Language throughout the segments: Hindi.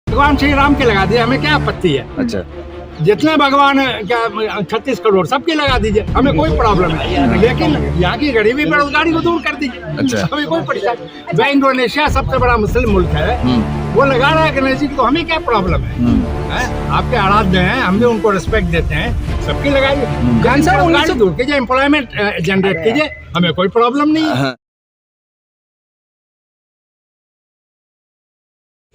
भगवान श्री राम के लगा दिए, हमें क्या आपत्ति है। अच्छा, जितने भगवान क्या 36 करोड़ सबके लगा दीजिए, हमें कोई प्रॉब्लम नहीं, लेकिन यहाँ की गरीबी बेरोजगारी को दूर कर दीजिए। अच्छा। हमें कोई परेशानी। वह इंडोनेशिया सबसे बड़ा मुस्लिम मुल्क है, वो लगा रहा है गणेश जी, तो हमें क्या प्रॉब्लम है? आपके आराध्य हैं, हम भी उनको रिस्पेक्ट देते हैं, सबकी लगाइए। बेरोजगारी दूर कीजिए, एम्प्लॉयमेंट जनरेट कीजिए, हमें कोई प्रॉब्लम नहीं है।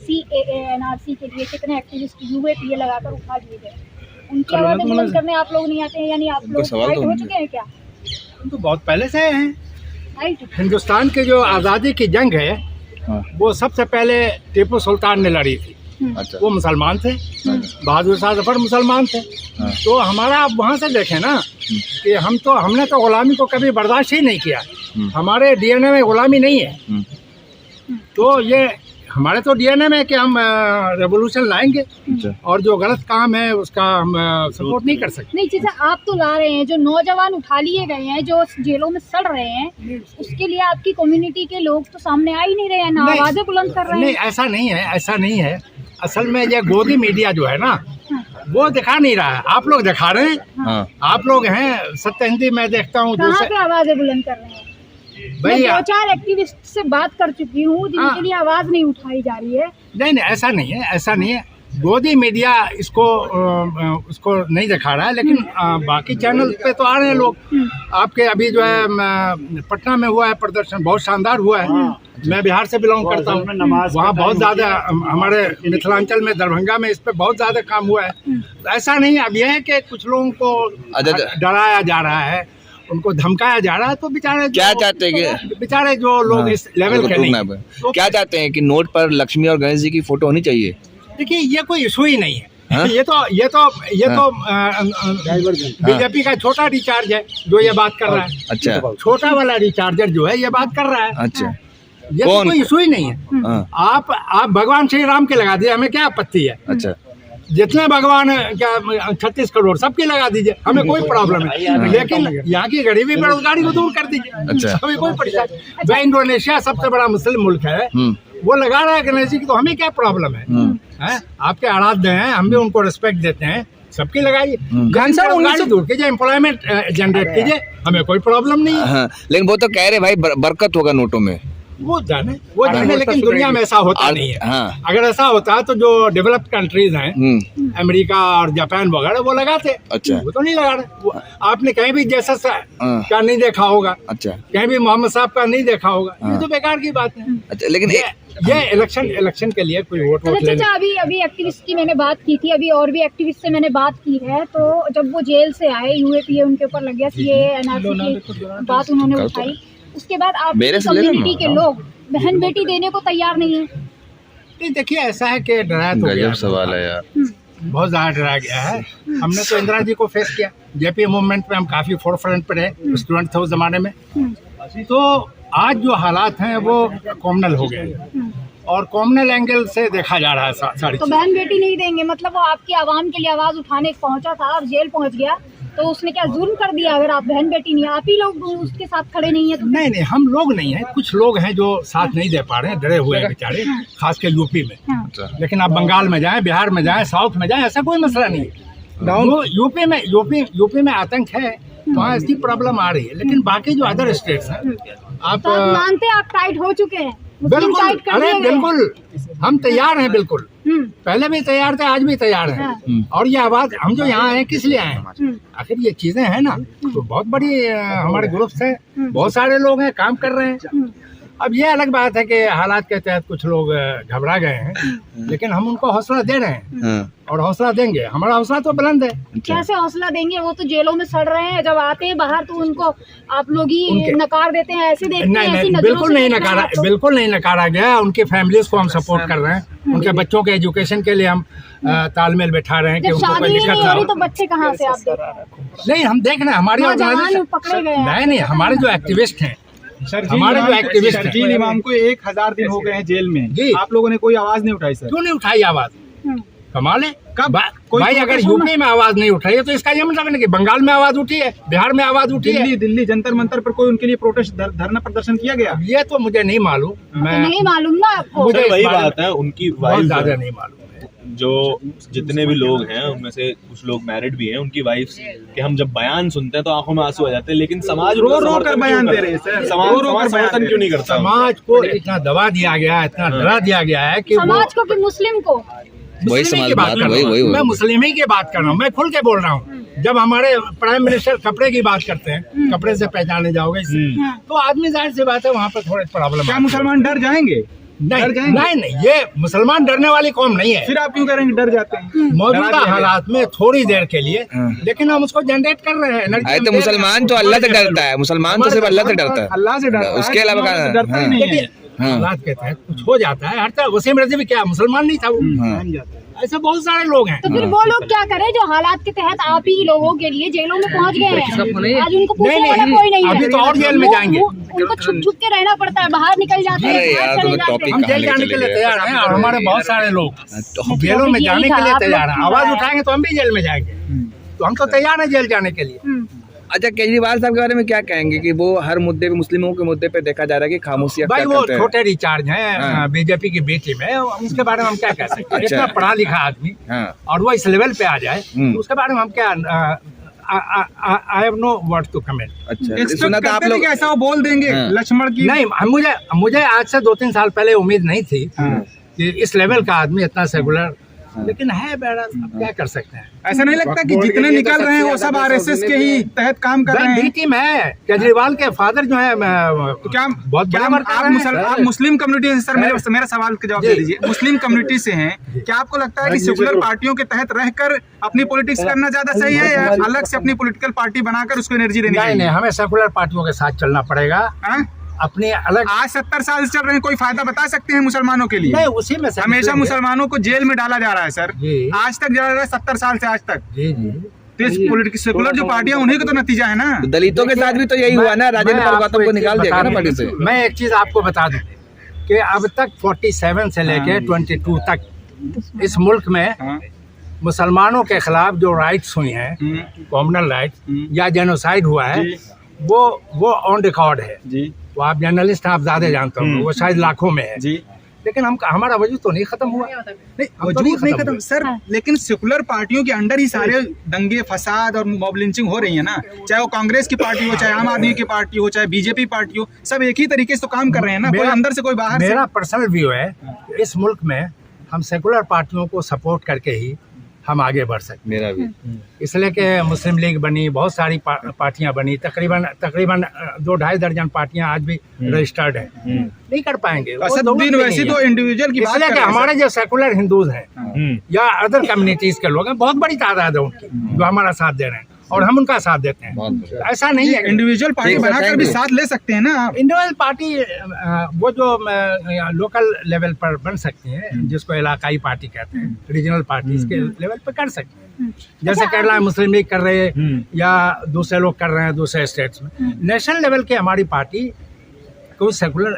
CAA NRC के लिए कितने एक्टिविस्ट UAPA लगाकर उठा दिए गए, उनकी आवाज़ें बुलंद करने आप लोग नहीं आते हैं, यानी आप लोग फाइट हो चुके हैं क्या? हम तो बहुत पहले से हैं। राइट। हिंदुस्तान की जो आज़ादी की जंग है, वो सबसे पहले टीपू सुल्तान ने लड़ी थी। अच्छा, वो मुसलमान थे, बहादुर शाह जफर मुसलमान थे। तो हमारा आप वहाँ से देखें ना कि हमने तो गुलामी को कभी बर्दाश्त ही नहीं किया। हमारे DNA में गुलामी नहीं है। तो ये हमारे तो DNA में कि हम रेवोल्यूशन लाएंगे, और जो गलत काम है उसका हम सपोर्ट नहीं कर सकते। नहीं चीज़ें आप तो ला रहे हैं, जो नौजवान उठा लिए गए हैं, जो जेलों में सड़ रहे हैं, उसके लिए आपकी कम्युनिटी के लोग तो सामने आ ही नहीं रहे हैं, ना आवाज़ें बुलंद कर रहे हैं। नहीं, ऐसा नहीं है, ऐसा नहीं है। असल में ये गोदी मीडिया जो है ना, वो दिखा नहीं रहा है, आप लोग दिखा रहे हैं। आप लोग हैं सत्य हिंदी, मैं देखता हूँ कहाँ पे आवाज़ें बुलंद कर रहे हैं? मैं 2-4 एक्टिविस्ट से बात कर चुकी हूँ जिनके लिए आवाज़ नहीं उठाई जा रही है। नहीं, ऐसा नहीं है, ऐसा नहीं है। गोदी मीडिया उसको नहीं दिखा रहा है, लेकिन बाकी चैनल पे तो आ रहे हैं लोग। आपके अभी जो है पटना में हुआ है प्रदर्शन, बहुत शानदार हुआ है। मैं बिहार से बिलोंग करता हूँ, वहाँ बहुत ज़्यादा, हमारे मिथिलांचल में दरभंगा में इस पे बहुत ज़्यादा काम हुआ है। ऐसा नहीं है। अब यह है कि कुछ लोगों को डराया जा रहा है, उनको धमकाया जा रहा है, तो बेचारे क्या चाहते हैं कि बेचारे जो लोग इस लेवल के नहीं, तो क्या चाहते हैं कि नोट पर लक्ष्मी और गणेश जी की फोटो होनी चाहिए? देखिए, ये कोई इशू ही नहीं है। ये तो बीजेपी का छोटा रिचार्ज है जो ये बात कर रहा है। अच्छा, छोटा वाला रिचार्जर जो है ये बात कर रहा है। अच्छा, ये तो कोई इशू ही नहीं है। आप भगवान श्री राम के लगा दिए, हमें क्या आपत्ति है? अच्छा, जितने भगवान क्या 36 करोड़ सबके लगा दीजिए, हमें कोई प्रॉब्लम नहीं, लेकिन यहाँ की गरीबी बेरोजगारी को दूर कर दीजिए। अच्छा। हमें कोई परेशानी। वह इंडोनेशिया सबसे बड़ा मुस्लिम मुल्क है, वो लगा रहा है गणेश जी की, तो हमें क्या प्रॉब्लम है? आपके आराध्य हैं, हम भी उनको रिस्पेक्ट देते हैं, सबकी लगाइए। बेरोजगारी दूर कीजिए, एम्प्लॉयमेंट जनरेट कीजिए, हमें कोई प्रॉब्लम नहीं है। लेकिन वो तो कह रहे भाई बरकत होगा नोटों में। वो जाने, लेकिन दुनिया में ऐसा होता नहीं है। अगर ऐसा होता तो जो डेवलप्ड कंट्रीज हैं, अमेरिका और जापान वगैरह, वो लगाते। अच्छा, वो तो नहीं लगा रहे। आपने कहीं भी जैसा का नहीं देखा होगा। अच्छा, कहीं भी मोहम्मद साहब का नहीं देखा होगा। ये तो बेकार की बात है। अच्छा, लेकिन ये इलेक्शन के लिए कोई वोट लेना। अभी एक्टिविस्ट की मैंने बात की थी, अभी और भी एक्टिविस्ट से मैंने बात की है। तो जब वो जेल से आए, UAPA उनके ऊपर लग गया, CAA NRC की बात उन्होंने उठाई, उसके बाद आप कम्युनिटी के लोग बहन बेटी देने को तैयार नहीं है। नहीं, देखिए, ऐसा है कि डराया तो गया, सवाल है यार, बहुत ज्यादा डराया गया है। हमने तो इंदिरा जी को फेस किया, JP मूवमेंट में हम काफी फोर फ्रंट पे रहे, स्टूडेंट थे उस जमाने में। तो आज जो हालात हैं वो कॉमनल हो गए, और कॉमनल एंगल से देखा जा रहा है सारी। तो बहन बेटी नहीं देंगे मतलब वो आपकी आवाम के लिए आवाज उठाने पहुंचा था और जेल पहुंच गया, तो उसने क्या जुल्म कर दिया? अगर आप बहन बेटी नहीं, आप ही लोग उसके साथ खड़े नहीं है तो? नहीं, हम लोग नहीं है, कुछ लोग हैं जो साथ नहीं दे पा रहे हैं, डरे हुए हैं बेचारे, खास के यूपी में। लेकिन आप बंगाल में जाएं, बिहार में जाएं, साउथ में जाएं, ऐसा कोई मसला नहीं है। यूपी में आतंक है, वहाँ इसकी प्रॉब्लम आ रही है, लेकिन बाकी जो अदर स्टेट्स हैं, आप मानते हैं आप टाइट हो चुके हैं? बिल्कुल, अरे बिल्कुल, हम तैयार हैं, बिल्कुल, पहले भी तैयार थे, आज भी तैयार हैं। और ये आवाज, हम जो यहाँ आए किस लिए आए हैं? आखिर ये चीजें हैं ना, तो बहुत बड़ी हमारे ग्रुप्स हैं, बहुत सारे लोग हैं, काम कर रहे हैं। अब ये अलग बात है कि हालात के तहत कुछ लोग घबरा गए हैं, लेकिन हम उनको हौसला दे रहे हैं और हौसला देंगे। हमारा हौसला तो बुलंद है। कैसे हौसला देंगे? वो तो जेलों में सड़ रहे हैं, जब आते हैं बाहर तो उनको आप लोग ही नकार देते हैं, ऐसे देखते हैं। नहीं, बिल्कुल नहीं नकारा गया। उनकी फैमिलीज को हम सपोर्ट कर रहे हैं, उनके बच्चों के एजुकेशन के लिए हम तालमेल बैठा रहे हैं कि उनको कोई दिक्कत ना हो। तो बच्चे कहाँ से आप देख रहे हैं? नहीं, हम देख रहे हैं, हमारी ऑर्गेनाइजेशन पकड़े गए। नहीं, हमारे जो एक्टिविस्ट हैं, हमारे जो एक्टिविस्ट हैं, शर्जील इमाम को 1000 दिन हो गए हैं जेल में जी। आप लोगों ने कोई आवाज नहीं उठाई सर? क्यों नहीं उठाई आवाज? कमाल है। भाई, अगर यूपी में आवाज नहीं उठाई है तो इसका ये मतलब नहीं कि बंगाल में आवाज उठी है, बिहार में आवाज उठी है। दिल्ली जंतर मंतर पर कोई उनके लिए प्रोटेस्ट धरना प्रदर्शन किया गया? ये तो मुझे नहीं मालूम। नहीं मालूम ना आपको? मुझे वही बात है, उनकी बहुत ज्यादा नहीं मालूम। जो जितने भी लोग हैं उनमें से कुछ लोग मैरिड भी हैं, उनकी वाइफ्स के हम जब बयान सुनते हैं तो आंखों में आंसू आ जाते हैं, लेकिन समाज रो रो कर बयान दे रहे हैं सर, समाज समर्थन क्यों नहीं करता? समाज को इतना दबा दिया गया है, इतना डरा दिया गया है कि समाज को कि मुस्लिम को, वही मुस्लिम समाज की बात बात कर रहा वही हूँ वही मैं, मुस्लिम ही की बात कर रहा हूँ मैं, खुल के बोल रहा हूँ। जब हमारे प्राइम मिनिस्टर कपड़े की बात करते हैं, कपड़े से पहचाने जाओगे इससे, तो आदमी जाहिर सी बात है वहाँ पर थोड़ी प्रॉब्लम। क्या मुसलमान डर जाएंगे? नहीं, ये मुसलमान डरने वाली कौम नहीं है। फिर आप क्यों करेंगे डर जाते हैं? मौजूदा हालात में थोड़ी देर के लिए, लेकिन हम उसको जनरेट कर रहे हैं एनर्जी। अरे तो मुसलमान तो अल्लाह से डरता है, मुसलमान तो सिर्फ अल्लाह से डरता है, अल्लाह से डरता है, उसके अलावा डरता ही नहीं है। हालात के तहत कुछ हो जाता है। हर तरह वसीम रज़वी क्या मुसलमान नहीं था वो? ऐसे बहुत सारे लोग हैं। तो फिर वो लोग क्या करें जो हालात के तहत आप ही लोगों के लिए जेलों में पहुंच गए हैं? आज उनको पूछने वाला कोई नहीं है। अभी तो और जेल में जाएंगे। उनको छुप छुप के रहना पड़ता है, बाहर निकल जाते हैं, अरे यार, चले तो जाते टॉपिक हैं। हम जेल जाने के लिए तैयार हैं और हमारे बहुत सारे लोग जेलों में जाने के लिए तैयार हैं। आवाज उठाएंगे तो हम भी जेल में जाएंगे, तो हम तो तैयार हैं जेल जाने के लिए। अच्छा, केजरीवाल साहब के बारे में क्या कहेंगे कि वो हर मुद्दे पे, मुस्लिमों के मुद्दे पे देखा जा रहा है कि खामोशी भाई अख्तियार वो करते हैं। छोटे रिचार्ज हैं बीजेपी की बी टीम है, उसके बारे में हम क्या कह सकते हैं? अच्छा। इतना पढ़ा लिखा आदमी हाँ। और वो इस लेवल पे आ जाए तो उसके बारे में हम क्या, I have no word to comment. अच्छा, सुना था आप लोग ऐसा वो बोल देंगे लक्ष्मण की? नहीं, मुझे आज से 2-3 साल पहले उम्मीद नहीं थी कि इस लेवल का आदमी इतना सेकुलर, लेकिन है बहरहाल, अब क्या कर सकते हैं। ऐसा नहीं लगता कि जितने निकल रहे हैं वो सब आरएसएस के ही तहत काम कर रहे बी हैं? टीम है, केजरीवाल के फादर जो है तो क्या बहुत बड़ा वर्क कर रहे हैं। आप मुस्लिम कम्युनिटी से, सर मेरा सवाल का जवाब दे दीजिए, मुस्लिम कम्युनिटी से हैं, क्या आपको लगता है कि सेकुलर पार्टियों के तहत रहकर अपनी पॉलिटिक्स करना ज्यादा सही है या अलग से अपनी पॉलिटिकल पार्टी बनाकर उसको एनर्जी देनी चाहिए? नहीं, हमें सेकुलर पार्टियों के साथ चलना पड़ेगा। अपने अलग आज 70 साल से चल रहे हैं, कोई फायदा बता सकते हैं मुसलमानों के लिए? नहीं, उसी में हमेशा मुसलमानों को जेल में डाला जा रहा है सर, जी। आज तक जा रहा है 70 साल से आज तक। जी तो इस पॉलिटिक्स सेकुलर जो पार्टियां उन्हीं का तो नतीजा है ना। तो दलितों के साथ भी तो यही हुआ ना, राजेंद्र पाल गौतम को निकाल दिया ना पार्टी से। मैं एक चीज आपको बता दूं कि अब तक 47 से लेके 22 तक इस मुल्क में मुसलमानों के खिलाफ जो राइट्स हुई हैं, कॉमनल राइट्स या जेनोसाइड हुआ है, वो ऑन रिकॉर्ड है जी। वो आप जर्नलिस्ट हैं, आप ज्यादा जानते हो, वो शायद लाखों में है जी। लेकिन हमारा वजूद तो नहीं खत्म हुआ, वजूद नहीं खत्म सर। लेकिन सेकुलर पार्टियों के अंडर ही सारे दंगे फसाद और मॉब लिंचिंग हो रही है ना, चाहे वो कांग्रेस की पार्टी हो, चाहे आम आदमी की पार्टी हो, चाहे बीजेपी पार्टी हो, सब एक ही तरीके से तो काम कर रहे हैं ना, कोई अंदर से कोई बाहर से। मेरा पर्सनल व्यू है इस मुल्क में हम सेकुलर पार्टियों को सपोर्ट करके ही हम आगे बढ़ सकते। मेरा भी इसलिए कि मुस्लिम लीग बनी, बहुत सारी पार्टियां बनी, तकरीबन 2-2.5 दर्जन पार्टियां आज भी रजिस्टर्ड हैं। नहीं कर पाएंगे असदुद्दीन वैसी तो इंडिविजुअल की बात इसलिए कि हमारे जो सेकुलर हिंदूज हैं या अदर कम्युनिटीज के लोग हैं, बहुत बड़ी तादाद है उनकी जो हमारा साथ दे रहे हैं और हम उनका साथ देते हैं। ऐसा नहीं है, इंडिविजुअल पार्टी बनाकर भी साथ ले सकते हैं ना आप। इंडिविजुअल पार्टी वो जो लोकल लेवल पर बन सकती है, जिसको इलाकाई पार्टी कहते हैं, रीजनल पार्टी के लेवल पर कर सकते हैं, जैसे केरला मुस्लिम लीग कर रहे हैं या दूसरे लोग कर रहे हैं दूसरे स्टेट्स में। नेशनल लेवल की हमारी पार्टी कोई सेकुलर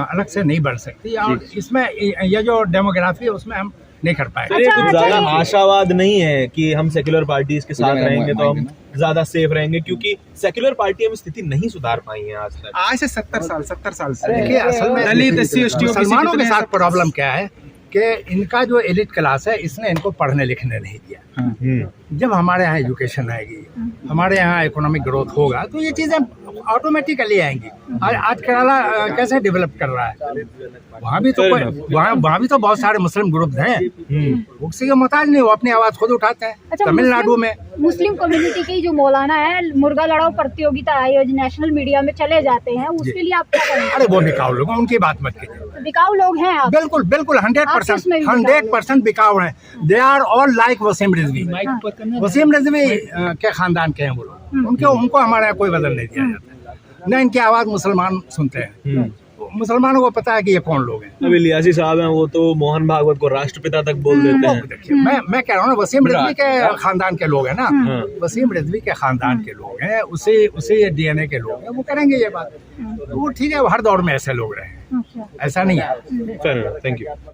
अलग से नहीं बन सकती, और इसमें ये जो डेमोग्राफी है उसमें हम नहीं कर पाएंगे। कुछ ज्यादा आशावाद नहीं है कि हम सेक्युलर पार्टीज के साथ रहेंगे तो हम ज्यादा सेफ रहेंगे, क्योंकि सेक्युलर पार्टी हम स्थिति नहीं सुधार पाई है आज तक। आज से 70 साल से देखिए, असल में दलित एससी एसटी मुसलमानों के साथ प्रॉब्लम क्या है कि इनका जो एलिट क्लास है, इसने इनको पढ़ने लिखने नहीं दिया। जब हमारे यहाँ एजुकेशन आएगी, हमारे यहाँ इकोनॉमिक ग्रोथ होगा, तो ये चीजें ऑटोमेटिकली आएंगी। आज केरला कैसे डेवलप कर रहा है, वहाँ भी तो वहाँ भी तो बहुत सारे मुस्लिम ग्रुप हैं, वो किसी के मोहताज नहीं, वो अपनी आवाज खुद उठाते हैं। अच्छा, तमिलनाडु में मुस्लिम कम्युनिटी के जो मौलाना है, मुर्गा लड़ाओ प्रतियोगिता आयोजित नेशनल मीडिया में चले जाते हैं, उसके लिए आप क्या करेंगे? अरे वो बिकाऊ लोग, उनकी बात मत कीजिए। बिकाऊ लोग हैं आप? बिल्कुल 100% बिकाऊ हैं। They are all like Wasim Rizvi. Wasim Rizvi के खानदान के हैं वो लोग, उनको हमारे यहाँ कोई वजन नहीं दिया जाता, न इनकी आवाज मुसलमान सुनते हैं। मुसलमानों को पता है कि ये कौन लोग हैं। अभी लियासी साहब हैं, वो तो मोहन भागवत को राष्ट्रपिता तक बोल देते हैं। देखिए, मैं कह रहा हूँ ना, वसीम रिजवी के खानदान के लोग हैं ना, वसीम रिजवी के खानदान के लोग हैं, उसे DNA के लोग हैं, वो करेंगे ये बात। वो ठीक है, हर दौर में ऐसे लोग रहे हैं, ऐसा नहीं है। Thank you.